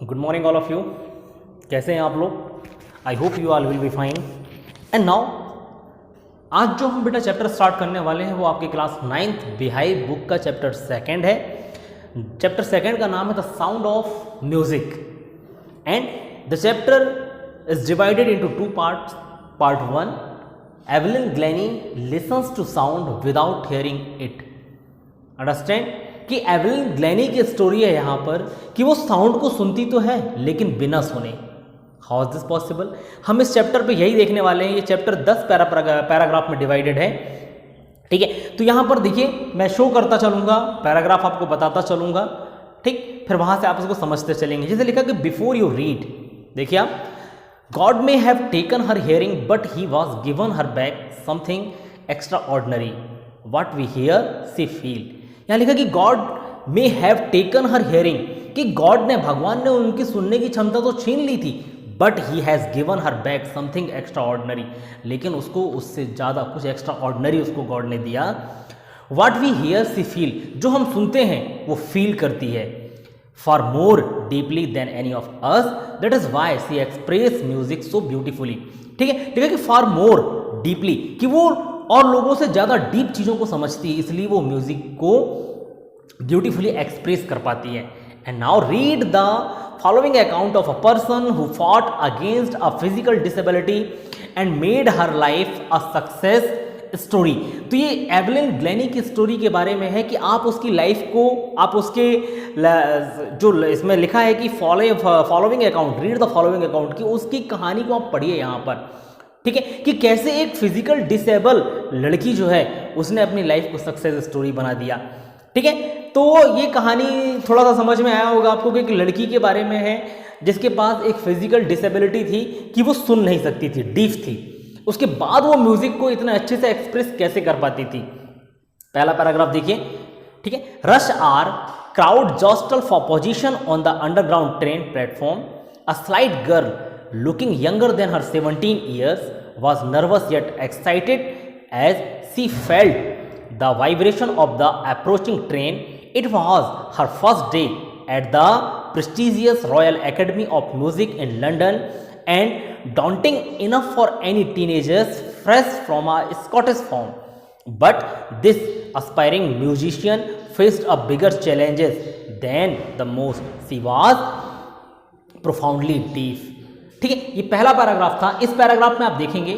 Good morning all of you. कैसे हैं आप लोग? I hope you all will be fine. And now आज जो हम बेटा चैप्टर स्टार्ट करने वाले हैं वो आपके क्लास 9th बिहाइव बुक का चैप्टर सेकंड है। चैप्टर सेकंड का नाम है the sound of music and the chapter is divided into two parts. Part 1, Evelyn Glennie listens to sound without hearing it. Understand कि एवलिन ग्लेनी की story है यहाँ पर कि वो साउंड को सुनती तो है लेकिन बिना सुने। How is this possible? हम इस चैप्टर पे यही देखने वाले हैं। ये चैप्टर 10 पैराग्राफ में डिवाइडेड है, ठीक है। तो यहाँ पर देखिए मैं शो करता चलूंगा, पैराग्राफ आपको बताता चलूंगा, ठीक। फिर वहां से आप इसको समझते चलेंगे। जैसे लिखा कि बिफोर यू रीड, देखिए आप, God may have taken her hearing but he was given her back something extraordinary what we hear see feel. यहाँ लिखा कि God may have taken her hearing, कि गॉड ने, भगवान ने उनकी सुनने की क्षमता तो छीन ली थी, but he has given her back something extra ordinary, लेकिन उसको उससे ज़्यादा कुछ एक्स्ट्रा ऑर्डनरी उसको गॉड ने दिया। What we hear see feel, जो हम सुनते हैं वो फील करती है, far more deeply than any of us, that is why she express music so beautifully. ठीक है, ठीक है, कि फॉर मोर डीपली, कि वो और लोगों से ज़्यादा डीप चीज़ों को समझती है, इसलिए वो म्यूजिक को ब्यूटीफुली एक्सप्रेस कर पाती है। And now read the following account of a person who fought against a physical disability and made her life a success story. तो ये एवलिन ग्लेनी की स्टोरी के बारे में है कि आप उसकी लाइफ को, आप उसके जो इसमें लिखा है कि following account, read the following account, कि उसकी कहानी को आप पढ़िए यहाँ पर, ठीक है, कि कैसे एक फिजिकल डिसेबल लड़की जो है उसने अपनी लाइफ को सक्सेस स्टोरी बना दिया। ठीक है, तो ये कहानी थोड़ा सा समझ में आया होगा आपको कि एक लड़की के बारे में है जिसके पास एक फिजिकल डिसेबिलिटी थी कि वो सुन नहीं सकती थी, डीफ थी। उसके बाद वो म्यूजिक को इतना अच्छे से एक्सप्रेस कैसे कर पाती थी। पहला पैराग्राफ देखिए, ठीक है। Rush hour crowd jostle for position on the underground train platform. A slight girl looking younger than her 17 years was nervous yet excited as she felt the vibration of the approaching train. It was her first day at the prestigious Royal Academy of Music in London and daunting enough for any teenagers fresh from a Scottish home. But this aspiring musician faced a bigger challenges than the most. She was profoundly deaf. ठीक है, ये पहला paragraph था। इस paragraph में आप देखेंगे,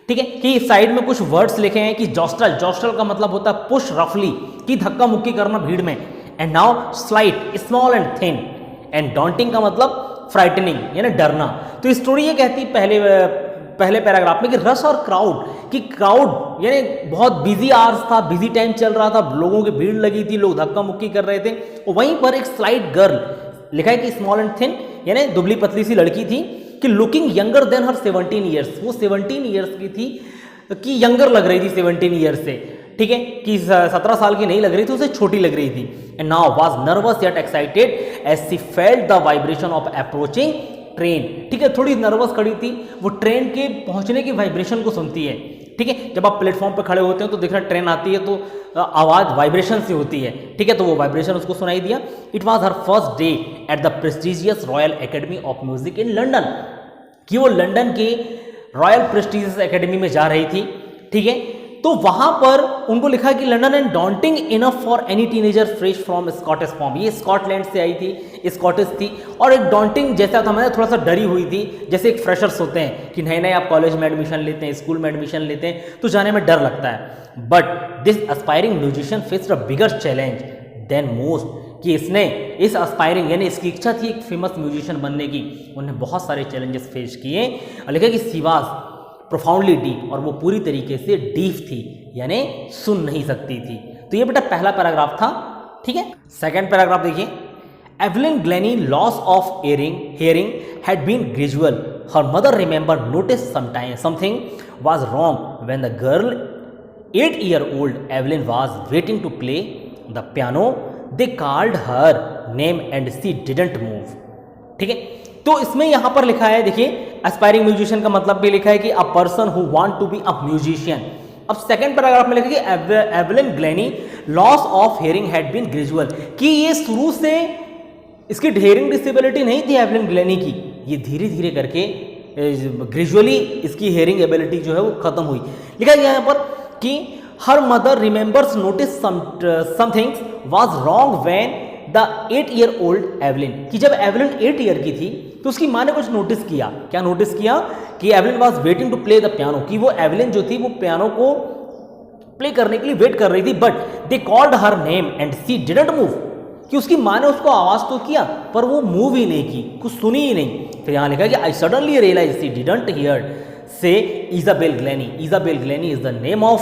ठीक है, कि साइड में कुछ वर्ड्स लिखे हैं कि जॉस्टल, जॉस्टल का मतलब होता है पुश रफली, कि धक्का मुक्की करना भीड़ में। And now slight, small and thin, and daunting का मतलब फ्राइटनिंग, यानी डरना। तो स्टोरी ये कहती पहले पैराग्राफ में कि रश और क्राउड, कि क्राउड यानी बहुत बिजी आवर्स था, बिजी टाइम चल रहा था, लोगों की भीड़ लगी थी, लोग धक्का मुक्की कर रहे थे। और वहीं पर एक स्लाइट गर्ल लिखा है कि स्मॉल एंड थिन, यानी दुबली पतली सी लड़की थी, कि लुकिंग यंगर देन हर 17 ईयर्स, वो 17 ईयर्स की थी, कि यंगर लग रही थी 17 ईयर्स से, ठीक है, कि 17 साल की नहीं लग रही थी, उसे छोटी लग रही थी। And now was nervous yet excited as she felt the vibration of approaching train. ठीक है, थोड़ी नर्वस खड़ी थी, वो ट्रेन के पहुंचने की वाइब्रेशन को सुनती है। ठीक है, जब आप प्लेटफॉर्म पर खड़े होते हैं तो देख रहे ट्रेन आती है तो आवाज वाइब्रेशन से होती है, ठीक है, तो वो वाइब्रेशन उसको सुनाई दिया। It was her first day at the prestigious royal Academy of music in London, कि वो लंदन के रॉयल प्रेस्टिजियस एकेडमी में जा रही थी, ठीक है। तो वहां पर उनको लिखा कि London and daunting enough for any teenager fresh from Scottish form, ये स्कॉटलैंड से आई थी, स्कॉटिश थी, और एक डॉन्टिंग जैसा था, मतलब थोड़ा सा डरी हुई थी, जैसे एक फ्रेशर्स होते हैं कि नए नए आप कॉलेज में एडमिशन लेते हैं, स्कूल में एडमिशन लेते हैं, तो जाने में डर लगता है। But this aspiring musician faced a bigger challenge than most, कि इसने, इस एस्पायरिंग यानी इसकी इच्छा थी एक फेमस म्यूजिशियन बनने की, उन्हें बहुत सारे चैलेंजेस फेस किए। और लिखा कि सी वाज प्रोफाउंडली डीप, और वो पूरी तरीके से डीफ थी, यानी सुन नहीं सकती थी। तो ये बेटा पहला पैराग्राफ था, ठीक है। सेकंड पैराग्राफ देखिए, Evelyn Glennie loss of hearing had been gradual, her mother remember notice something was wrong when the girl 8-year-old Evelyn was waiting to play the piano, they called her name and she didn't move. ठीक है, तो इसमें यहां पर लिखा है, देखिए, aspiring musician का मतलब भी लिखा है कि a person who want to be a musician. अब सेकंड पैराग्राफ में लिखा कि Evelyn Glennie loss of hearing had been gradual, कि ये शुरू से इसकी हेयरिंग डिसेबिलिटी नहीं थी एवलिन ग्लेनी की, ये धीरे धीरे करके ग्रेजुअली इसकी हेयरिंग एबिलिटी जो है वो खत्म हुई। लिखा गया यहाँ पर कि her mother remembers notice something was wrong when the 8-year-old Evelyn, कि जब एवलिन 8 ईयर की थी तो उसकी माँ ने कुछ नोटिस किया। क्या नोटिस किया? कि Evelyn was waiting to play the piano, कि वो एवलिन जो थी वो पियानो को प्ले करने के लिए वेट कर रही थी, but they called her name and she didn't move, कि उसकी माँ ने उसको आवाज तो किया पर वो मूव ही नहीं की, कुछ सुनी ही नहीं। फिर यहाँ लिखा कि I suddenly realise she didn't hear say Isabel Glennie. Isabel Glennie is the name of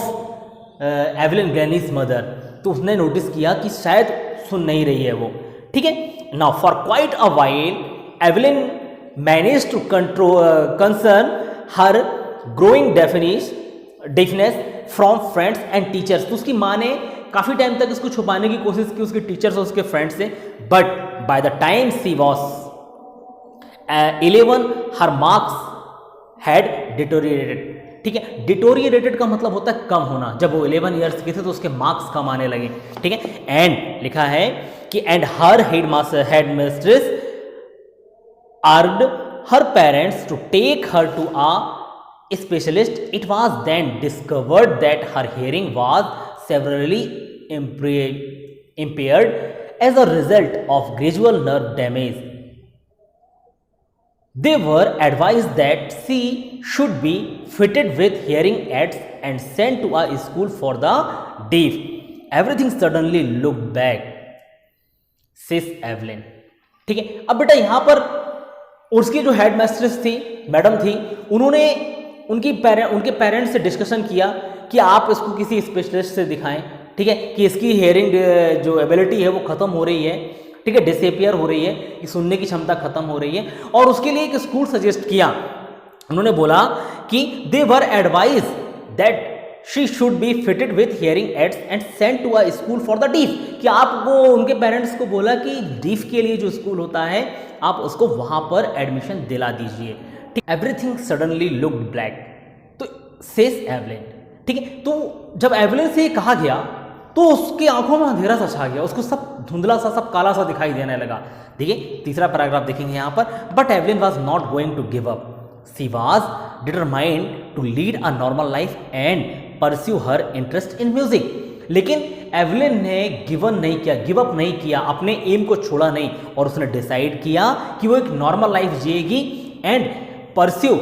Evelyn Glennie's mother. तो उसने नोटिस किया कि शायद सुन नहीं रही है वो, ठीक है। Now for quite a while Evelyn manage to concern her growing deafness from friends and teachers. तो उसकी माँ ने काफी टाइम तक इसको छुपाने की कोशिश की उसके टीचर्स और उसके फ्रेंड्स से, but by the time she was 11 her marks had deteriorated. ठीक है, डिटोरिएटेड का मतलब होता है कम होना। जब वो 11 ईयर्स के थे तो उसके मार्क्स कम आने लगे, ठीक है। एंड लिखा है कि and her headmistress urged her parents to take her to a specialist. It was then discovered that her hearing was severely impaired as a result of gradual nerve damage. They were advised that she should be fitted with hearing aids and sent to a school for the deaf. Everything suddenly looked back, says Evelyn. ठीक है, अब बेटा यहाँ पर उसकी जो head masters थी, madam थी, उन्होंने उनके पेरेंट्स से डिस्कशन किया कि आप इसको किसी स्पेशलिस्ट से दिखाएं, ठीक है, कि इसकी हेयरिंग जो एबिलिटी है वो खत्म हो रही है, ठीक है, डिसअपियर हो रही है, कि सुनने की क्षमता खत्म हो रही है, और उसके लिए एक स्कूल सजेस्ट किया। उन्होंने बोला कि they were advise that she should be fitted with hearing aids and sent to a school for the deaf, कि आपको उनके पेरेंट्स को बोला कि डीफ के लिए जो स्कूल होता है आप उसको वहां पर एडमिशन दिला दीजिए। एवरीथिंग सडनली लुक्ड ब्लैक, तो सेज एवलिन, ठीक है। तो जब एवलिन से कहा गया तो उसकी आंखों में अंधेरा सा छा गया, उसको सब धुंधला सा, सब काला सा दिखाई देने लगा। देखिए तीसरा पैराग्राफ देखेंगे यहाँ पर, but Evelyn was not going to give up, she was determined to lead a normal life and pursue her interest in music. लेकिन एवलिन ने गिवन नहीं किया, गिव अप नहीं किया, अपने एम को छोड़ा नहीं, और उसने डिसाइड किया कि वो एक नॉर्मल लाइफ जिएगी एंड परस्यू,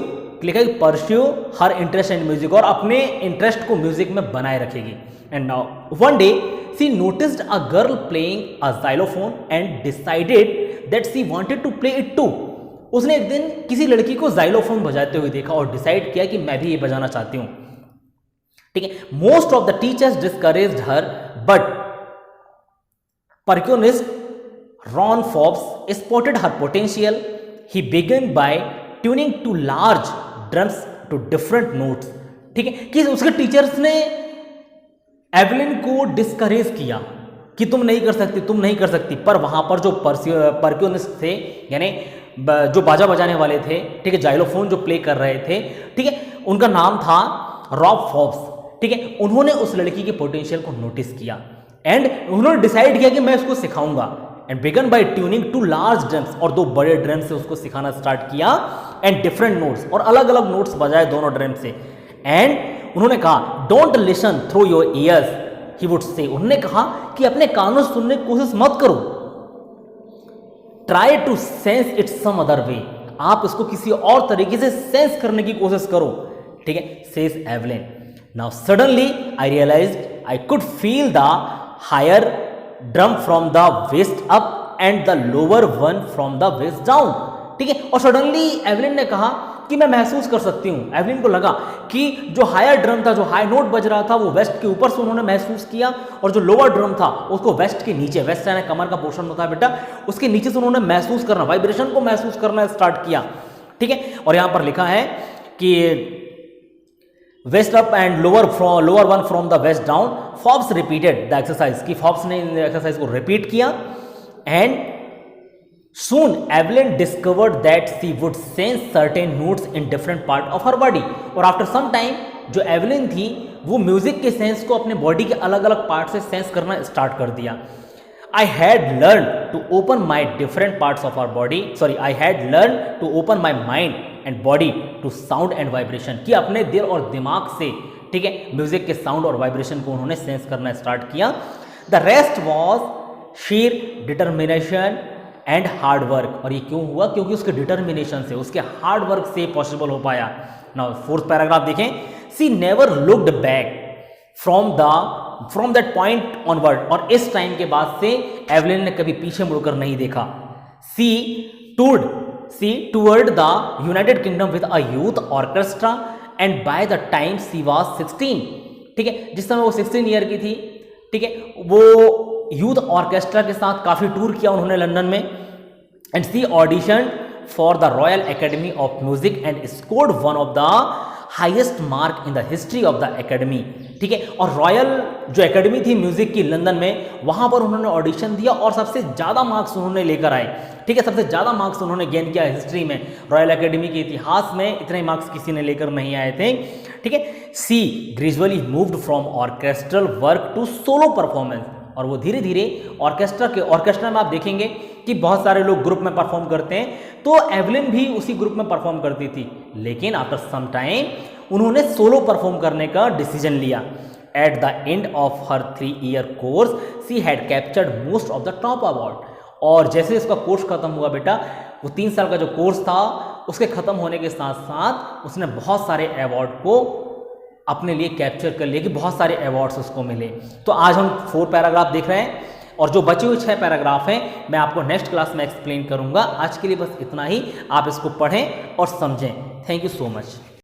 लिखा है pursue her interest in music, और अपने इंटरेस्ट को म्यूजिक में बनाए रखेगी। And now one day she noticed a girl playing a xylophone and decided that she wanted to play it too. उसने एक दिन किसी लड़की को जाइलोफोन बजाते हुए देखा और डिसाइड किया कि मैं भी ये बजाना चाहती हूँ, ठीक है। Most of the teachers discouraged her, but percussionist Ron Forbes spotted her potential. He began by tuning two large drums to different notes, ठीक है, कि उसके टीचर्स ने एवलिन को डिस्करेज किया कि तुम नहीं कर सकती, तुम नहीं कर सकती, पर वहां पर जो परक्यूनिस्ट थे, यानी जो बाजा बजाने वाले थे, ठीक है, जाइलोफोन जो प्ले कर रहे थे, ठीक है, उनका नाम था रॉब फॉब्स, ठीक है। उन्होंने उस लड़की के पोटेंशियल को नोटिस किया एंड उन्होंने डिसाइड किया कि मैं उसको सिखाऊंगा, and began by tuning two large drums, और 2 बड़े ड्रम से उसको सिखाना स्टार्ट किया, एंड डिफरेंट नोट्स, और अलग अलग नोट्स बजाए दोनों ड्रम से। एंड उन्होंने कहा don't listen through your ears, he would say, उन्होंने कहा कि अपने कानों से सुनने की कोशिश मत करो, try to sense it some other way, आप इसको किसी और तरीके से सेंस करने की कोशिश करो, ठीक है, says Evelyn. Now suddenly I realized I could feel the higher drum from the waist up and the lower one from the waist down, ठीक है। और सडनली एवलिन ने कहा कि मैं महसूस कर सकती हूँ, एवलिन को लगा कि जो हायर ड्रम था, जो हाई नोट बज रहा था, वो वेस्ट के ऊपर से उन्होंने महसूस किया, और जो लोअर ड्रम था उसको वेस्ट के नीचे, वेस्ट यानी कमर का पोर्शन होता है बेटा, उसके नीचे से उन्होंने महसूस करना, वाइब्रेशन को महसूस करना स्टार्ट किया, ठीक है। और यहाँ पर लिखा है कि waist up and lower one from the waist down, Forbes repeated the exercise, की फॉब्स ने एक्सरसाइज को रिपीट किया, and soon Evelyn discovered that she would sense certain notes in different part of her body, और after some time जो Evelyn थी वो music के sense को अपने बॉडी के अलग अलग पार्ट से सेंस करना स्टार्ट कर दिया। I had learned to open my different parts of our body, I had learned to open my mind and body to sound and vibration, कि अपने दिल और दिमाग से, ठीक है, म्यूजिक के साउंड और वाइब्रेशन को उन्होंने सेंस करना स्टार्ट किया. The rest was sheer determination and hard work. और ये क्यों हुआ? क्योंकि उसके डिटर्मिनेशन से, उसके हार्ड वर्क से पॉसिबल हो पाया. नाउ फोर्थ पैराग्राफ देखें. She never looked back from that point onward. और इस टाइम के बाद से एवलिन ने कभी पीछे मुड़कर नहीं देखा. She toured the United Kingdom with a youth orchestra and by the time she was 16. ठीक है, जिस समय वो 16 ईयर की थी, ठीक है, वो यूथ ऑर्केस्ट्रा के साथ काफी टूर किया उन्होंने लंदन में. And she audition for the Royal Academy of music and scored one of the highest mark in the history of the Academy. ठीक है, और रॉयल जो एकेडमी थी म्यूजिक की लंदन में, वहां पर उन्होंने ऑडिशन दिया और सबसे ज्यादा मार्क्स उन्होंने लेकर आए. ठीक है, सबसे ज्यादा मार्क्स उन्होंने गेन किया हिस्ट्री में. रॉयल एकेडमी के इतिहास में इतने मार्क्स किसी ने लेकर नहीं आए थे. ठीक है, she gradually moved from orchestral work to solo performance. और वो धीरे धीरे ऑर्केस्ट्रा में आप देखेंगे कि बहुत सारे लोग ग्रुप में परफॉर्म करते हैं, तो एवलिन भी उसी ग्रुप में परफॉर्म करती थी. लेकिन आफ्टर सम टाइम उन्होंने सोलो परफॉर्म करने का डिसीजन लिया. At the end of her 3-year course she had captured most of the top award. और जैसे इसका कोर्स खत्म हुआ बेटा, वो 3 साल का जो कोर्स था उसके खत्म होने के साथ साथ उसने बहुत सारे अवार्ड को अपने लिए कैप्चर कर लिया, कि बहुत सारे अवार्ड्स उसको मिले. तो आज हम 4 पैराग्राफ देख रहे हैं और जो बचे हुए 6 पैराग्राफ हैं मैं आपको नेक्स्ट क्लास में एक्सप्लेन करूंगा. आज के लिए बस इतना ही. आप इसको पढ़ें और समझें. Thank you so much.